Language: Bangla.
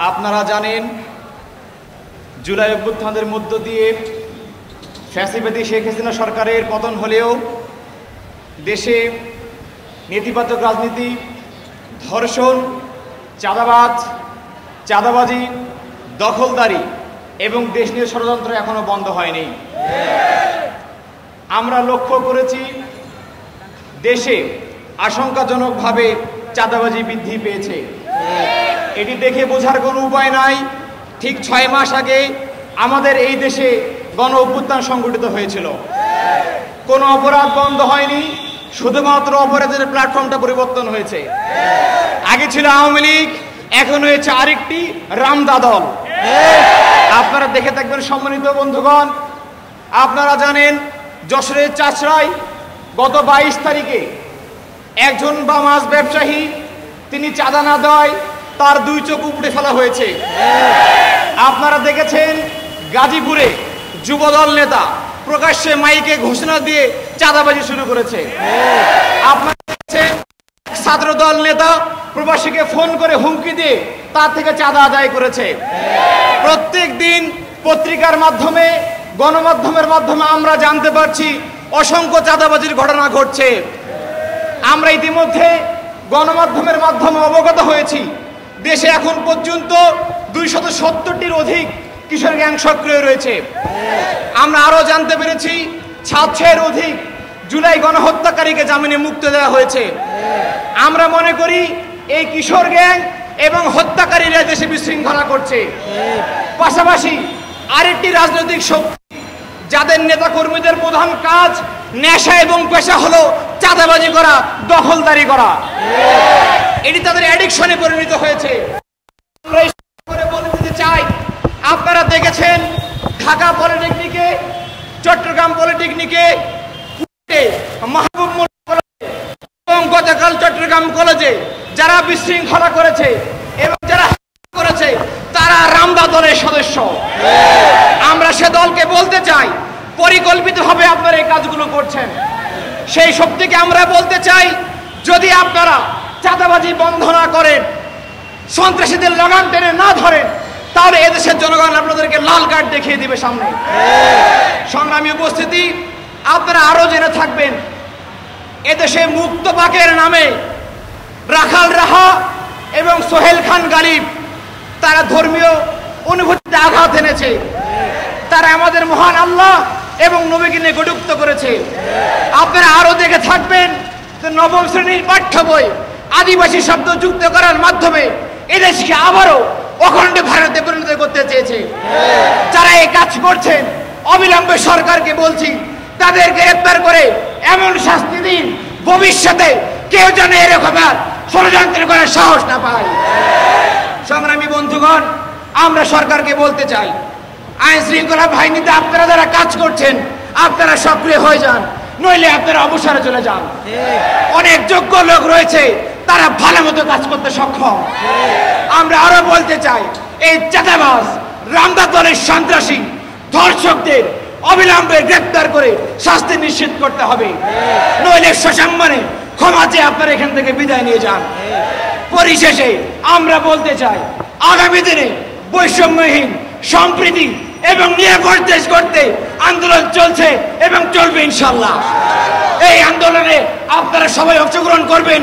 আপনারা জানেন জুলাই অভ্যুত্থানের মধ্য দিয়ে ফ্যাসিবাদী শেখ হাসিনা সরকারের পতন হলেও দেশে নেতিবাচক রাজনীতি, ধর্ষণ, চাঁদাবাজি, দখলদারি এবং দেশ নিয়ে ষড়যন্ত্র এখনো বন্ধ হয়নি। আমরা লক্ষ্য করেছি দেশে আশঙ্কাজনকভাবে চাঁদাবাজি বৃদ্ধি পেয়েছে। এটি দেখে বোঝার কোনো উপায় নাই, ঠিক 6 মাস আগে আমাদের এই দেশে গণ অভ্যুত্থান সংগঠিত হয়েছিল। কোনো অপরাধ বন্ধ হয়নি, শুধুমাত্র অপরাধের প্ল্যাটফর্মটা পরিবর্তন হয়েছে। আগে ছিল আওয়ামী লীগ, এখন হয়েছে আরেকটি রামদা দল। আপনারা দেখে থাকবেন সম্মানিত বন্ধুগণ। আপনারা জানেন যশোরের চাচড়ায় গত 22 তারিখে একজন বামাস ব্যবসায়ী, তিনি চাঁদা না দেওয়ায় তার 2 চোখ উপড়ে ফেলা হয়েছে। আপনারা দেখেছেন গাজীপুরে যুবদল নেতা প্রকাশ্যে মাইকে ঘোষণা দিয়ে চাঁদাবাজি শুরু করেছে। আপনারা দেখেছেন ছাত্রদল নেতা প্রবাসীকে ফোন করে হুমকি দিয়ে তার থেকে চাঁদা আদায় করেছে। প্রত্যেক দিন পত্রিকার মাধ্যমে, গণমাধ্যমের মাধ্যমে আমরা জানতে পারছি অসংখ্য চাঁদাবাজির ঘটনা ঘটছে। আমরা ইতিমধ্যে গণমাধ্যমের মাধ্যমে অবগত হয়েছি দেশে এখন পর্যন্ত 270টির অধিক কিশোর গ্যাং সক্রিয় রয়েছে। আমরা আরো জানতে পেরেছি 700-এর অধিক জুলাই গণহত্যাকারীকে জামিনে মুক্তি দেওয়া হয়েছে। আমরা মনে করি এই কিশোর গ্যাং এবং হত্যাকারীরা দেশে বিশৃঙ্খলা করছে। পাশাপাশি আরেকটি রাজনৈতিক শক্তি, যাদের নেতা কর্মীদের প্রধান কাজ নেশা এবং পেশা হলো চাঁদাবাজি করা, দখলদারি করা, এটি তাদের অ্যাডিকশনে পরিণত হয়েছে। বলে দিতে চাই, আপনারা দেখেছেন ঢাকা পলিটেকনিকে, চট্টগ্রাম পলিটেকনিকে, মাহবুব এবং গতকাল চট্টগ্রাম কলেজে যারা বিশৃঙ্খলা করেছে এবং যারা করেছে তারা রামদা দলের সদস্য। আমরা সে দলকে বলতে চাই, পরিকল্পিতভাবে আপনারা এই কাজগুলো করছেন। সেই শক্তিকে আমরা বলতে চাই, যদি আপনারা চাঁদাবাজি বন্ধ না করেন, সন্ত্রাসীদের লাগাম টেনে না ধরেন, তাহলে এদেশের জনগণ আপনাদেরকে লাল কার্ড দেখিয়ে দিবে সামনে। সংগ্রামী উপস্থিতি, আপনারা আরো জেনে থাকবেন এদেশে মুক্ত বাকের নামে রাখাল রাহা এবং সোহেল খান গালিব তারা ধর্মীয় অনুভূতিতে আঘাত এনেছে। তারা আমাদের মহান আল্লাহ এবং নবীকে নিয়ে কটূক্ত করেছে। আপনারা আরো দেখে থাকবেন যে 9ম শ্রেণীর পাঠ্য বই আদিবাসী শব্দ যুক্ত করার মাধ্যমে এদেশকে আবারও অখণ্ড ভারতে পরিণত করতে চেয়েছে। যারা এই কাজ করছেন, অবিলম্বে সরকারকে বলছি তাদেরকে গ্রেফতার করে এমন শাস্তি দিন, ভবিষ্যতে কেউ যেন এরকম ষড়যন্ত্র করার সাহস না পায়। সংগ্রামী বন্ধুগণ, আমরা সরকারকে বলতে চাই, আইন শৃঙ্খলা বাহিনীতে আপনারা যারা কাজ করছেন আপনারা সক্রিয় হয়ে যান, নইলে আপনারা অবসরে চলে যান। অনেক যোগ্য লোক রয়েছে, তারা ভালো মতো কাজ করতে সক্ষম। আমরা আরো বলতে চাই, এই চাঁদাবাজ রামদা দলের সন্ত্রাসী ধর্ষকদের অবিলম্বে গ্রেফতার করে শাস্তি নিশ্চিত করতে হবে, নইলে সসম্মানে ক্ষমা চেয়ে আপনারা এখান থেকে বিদায় নিয়ে যান। পরিশেষে আমরা বলতে চাই, আগামী দিনে বৈষম্যহীন, সম্প্রীতি এবং নিরাপদ দেশ গড়তে আন্দোলন চলছে এবং চলবে ইনশাআল্লাহ। এই আন্দোলনে আপনারা সবাই অংশগ্রহণ করবেন।